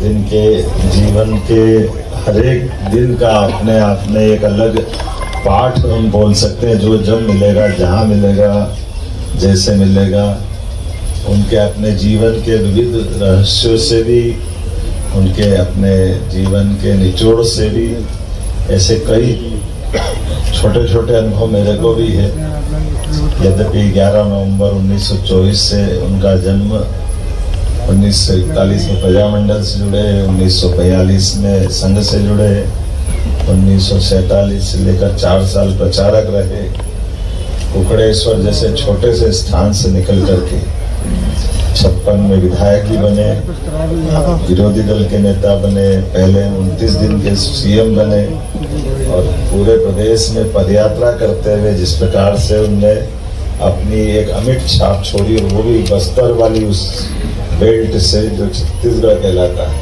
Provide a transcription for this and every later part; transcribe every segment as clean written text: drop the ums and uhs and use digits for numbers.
जिनके जीवन के हर एक दिन का अपने आप में एक अलग पाठ हम बोल सकते हैं, जो जब मिलेगा, जहाँ मिलेगा, जैसे मिलेगा, उनके अपने जीवन के विविध रहस्यों से भी, उनके अपने जीवन के निचोड़ से भी ऐसे कई छोटे छोटे अनुभव मेरे को भी है। यद्यपि 11 नवंबर 1924 से उनका जन्म, 1941 में प्रजामंडल से जुड़े, 1942 में संघ से जुड़े, 1947 से लेकर 4 साल प्रचारक रहे, कुकड़ेश्वर जैसे छोटे से स्थान से निकल करके 56 में विधायक भी बने, विरोधी दल के नेता बने, पहले 29 दिन के सीएम बने और पूरे प्रदेश में पदयात्रा करते हुए जिस प्रकार से उनने अपनी एक अमिट छाप छोड़ी, और वो भी बस्तर वाली उस बेल्ट से जो छत्तीसगढ़ कहलाता है,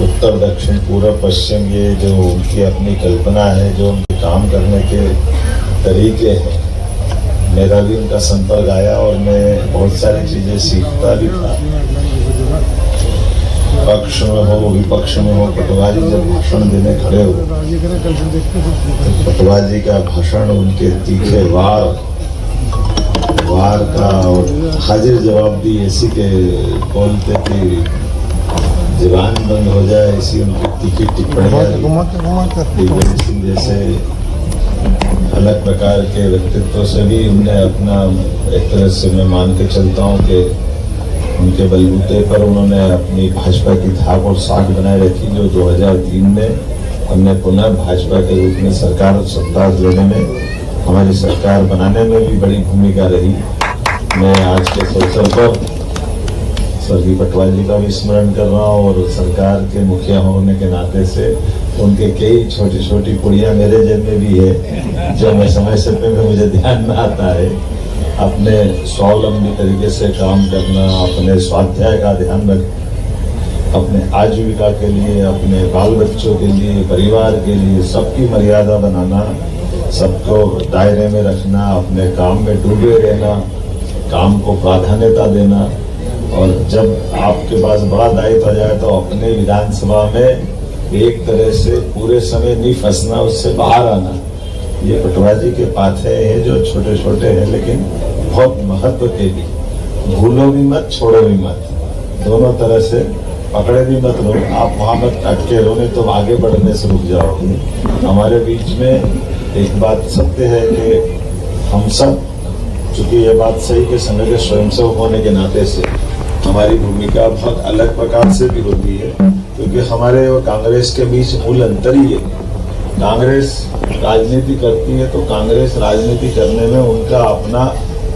उत्तर दक्षिण पूर्व पश्चिम, ये जो उनकी अपनी कल्पना है, जो उनके काम करने के तरीके हैं, मेरा भी उनका संपर्क आया और मैं बहुत सारी चीजें सीखता भी था। पक्ष में हो विपक्ष में हो, पटवारी जब भाषण देने खड़े हो तो पटवारी का भाषण, उनके तीखे वार का और हाजिर जवाब भी ऐसी के बोलते कि जुबान बंद हो जाए, ऐसी उनकी तीखी टिप्पणियां सिंह जैसे अलग प्रकार के व्यक्तित्व से भी उनने अपना, एक तरह से मैं मान के चलता हूँ कि उनके बलबूते पर उन्होंने अपनी भाजपा की धाक और साख बनाए रखी, जो 2003 में हमने पुनः भाजपा के रूप में सरकार सत्ता लेने में, हमारी सरकार बनाने में भी बड़ी भूमिका रही। मैं आज के अवसर पर स्वर्गीय पटवारी जी का भी स्मरण कर रहा हूँ और सरकार के मुखिया होने के नाते से उनके कई छोटी छोटी कुड़ियाँ मेरे जेब में भी है, जो मैं समय से पहले मुझे ध्यान में आता है। अपने स्वावलंबी तरीके से काम करना, अपने स्वाध्याय का ध्यान रखना, अपने आजीविका के लिए, अपने बाल बच्चों के लिए, परिवार के लिए सबकी मर्यादा बनाना, सबको दायरे में रखना, अपने काम में डूबे रहना, काम को प्राधान्यता देना, और जब आपके पास बड़ा दायित्व आ जाए तो अपने विधानसभा में एक तरह से पूरे समय नहीं फंसना, उससे बाहर आना। ये पटवा जी के पाथे हैं जो छोटे छोटे हैं लेकिन बहुत महत्व के भी, भूलो भी मत, छोड़ो भी मत, दोनों तरह से पकड़े भी मत लो, आप वहां मत अटके रहो, नहीं तो आगे बढ़ने से रुक जाओगे। हमारे बीच में एक बात सत्य है कि हम सब, चूंकि ये बात सही कि संघ के स्वयंसेवक होने के नाते से हमारी भूमिका बहुत अलग प्रकार से भी होती है, क्योंकि हमारे और कांग्रेस के बीच मूल अंतर ही है। कांग्रेस राजनीति करती है तो कांग्रेस राजनीति करने में उनका अपना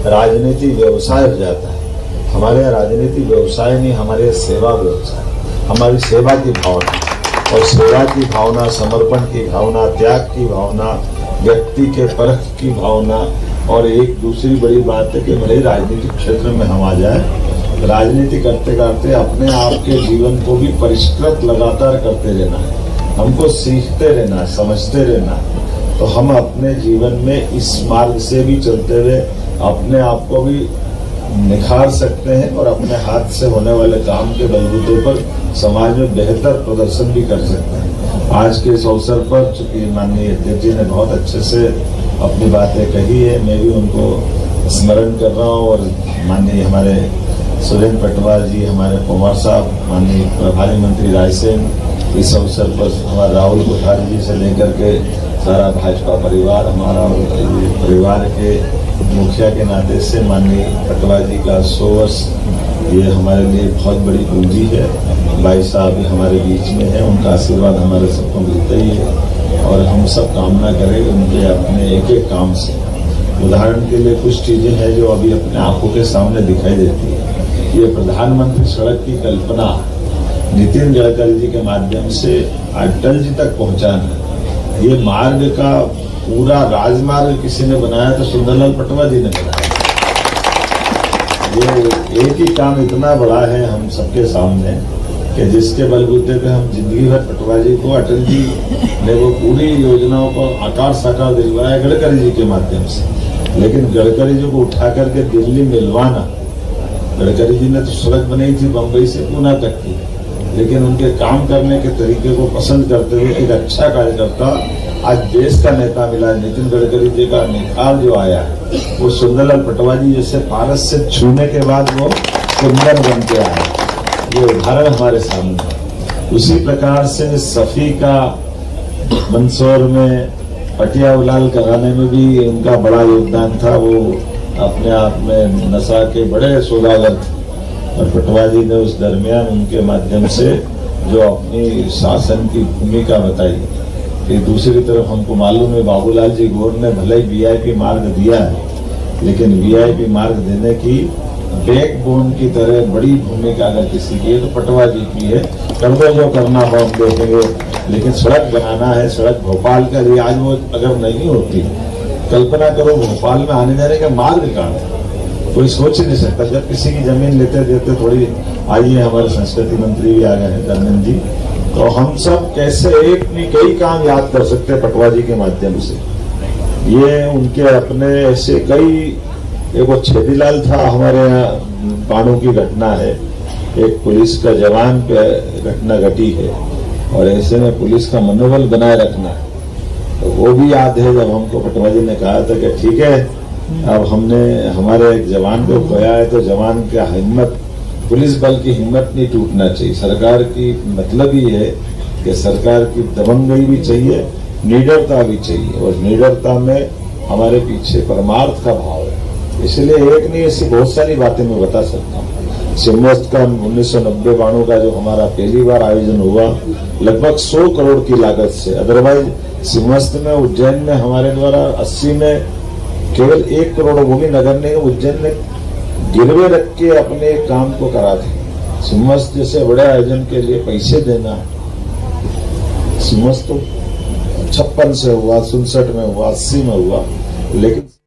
राजनीति व्यवसाय हो जाता है। हमारे यहाँ राजनीति व्यवसाय नहीं, हमारे सेवा व्यवसाय, हमारी सेवा की भावना, और सेवा की भावना, समर्पण की भावना, त्याग की भावना, व्यक्ति के परख की भावना, और एक दूसरी बड़ी बात है कि भले राजनीतिक क्षेत्र में हम आ जाए, राजनीति करते करते अपने आप के जीवन को भी परिष्कृत लगातार करते रहना है, हमको सीखते रहना, समझते रहना। तो हम अपने जीवन में इस मार्ग से भी चलते हुए अपने आप को भी निखार सकते हैं और अपने हाथ से होने वाले काम के बलबूते पर समाज में बेहतर प्रदर्शन भी कर सकते हैं। आज के इस अवसर पर चूंकि माननीय अध्यक्ष जी ने बहुत अच्छे से अपनी बातें कही है, मैं भी उनको स्मरण कर रहा हूँ, और माननीय हमारे सुरेंद्र पटवार जी, हमारे पवार साहब, माननीय प्रभारी मंत्री रायसेन, इस अवसर पर हमारे राहुल कोठारी जी से लेकर के सारा भाजपा परिवार, हमारा परिवार के मुखिया के नाते से माननीय पटवार जी का 100 वर्ष, ये हमारे लिए बहुत बड़ी पूंजी है। भाई साहब भी हमारे बीच में है, उनका आशीर्वाद हमारे सबको मिलता ही है, और हम सब कामना करें उनके अपने एक एक काम से। उदाहरण के लिए कुछ चीजें हैं जो अभी अपने आंखों के सामने दिखाई देती है। ये प्रधानमंत्री सड़क की कल्पना नितिन गडकरी जी के माध्यम से अटल जी तक पहुंचाना, ये मार्ग का पूरा राजमार्ग किसी ने बनाया तो सुंदरलाल पटवा जी ने बनाया। ये एक ही काम इतना बड़ा है हम सबके सामने कि जिसके बलबूते पे हम जिंदगी भर पटवा जी को, अटल जी ने वो पूरी योजनाओं को आकार साकार दिलवाया गडकरी जी के माध्यम से। लेकिन गडकरी जी को उठा करके दिल्ली मिलवाना, गडकरी जी ने तो सड़क बनाई थी बम्बई से पूना तक की, लेकिन उनके काम करने के तरीके को पसंद करते हुए एक अच्छा कार्यकर्ता आज देश का नेता मिला है। नितिन गडकरी जी का निखार जो आया है वो सुंदरलाल पटवा जी जैसे पारस से छूने के बाद वो सुंदर बन के आया, ये उदाहरण हमारे सामने है। उसी प्रकार से सफी का मंदसौर में पटिया उलाल कराने में भी उनका बड़ा योगदान था। वो अपने आप में नशा के बड़े सौदागर थे और पटवा जी ने उस दरमियान उनके माध्यम से जो अपनी शासन की भूमिका बताई। कि दूसरी तरफ हमको मालूम है बाबूलाल जी गौर ने भले ही वीआईपी मार्ग दिया है, लेकिन वीआईपी मार्ग देने की बैकबोन की तरह बड़ी भूमिका अगर किसी की है तो पटवा जी की है। कर दो जो करना हो हम देखेंगे, लेकिन सड़क बनाना है। सड़क भोपाल का लिए आज वो अगर नहीं होती, कल्पना करो भोपाल में आने जाने का मार्ग कहाँ है, कोई सोच ही नहीं सकता। जब किसी की जमीन लेते देते थोड़ी आइए, हमारे संस्कृति मंत्री भी आ गए हैं धर्मेंद्र जी, तो हम सब कैसे एक नहीं कई काम याद कर सकते हैं पटवा जी के माध्यम से। ये उनके अपने ऐसे कई, एक वो छेदीलाल था हमारे यहाँ पाणु की घटना है, एक पुलिस का जवान पे घटना घटी है और ऐसे में पुलिस का मनोबल बनाए रखना है। तो वो भी याद है जब हमको पटवा जी ने कहा था कि ठीक है अब हमने हमारे एक जवान को खोया है तो जवान का हिम्मत, पुलिस बल की हिम्मत नहीं टूटना चाहिए। सरकार की मतलब ही है कि सरकार की दबंगई भी चाहिए, निडरता भी चाहिए, और निडरता में हमारे पीछे परमार्थ का भाव है। इसलिए एक नहीं ऐसी बहुत सारी बातें मैं बता सकता हूँ। सिम्हस्थ का 1990-92 का जो हमारा पहली बार आयोजन हुआ लगभग 100 करोड़ की लागत से। अदरवाइज सिम्हस्थ में उज्जैन में हमारे द्वारा 80 में केवल 1 करोड़, वो भी नगर ने उज्जैन में गिरवे रख के अपने काम को करा थे। सिम्हस्थ जैसे बड़े आयोजन के लिए पैसे देना, सिम्हस्थ तो 56 से हुआ, 67 में हुआ, 80 में हुआ, लेकिन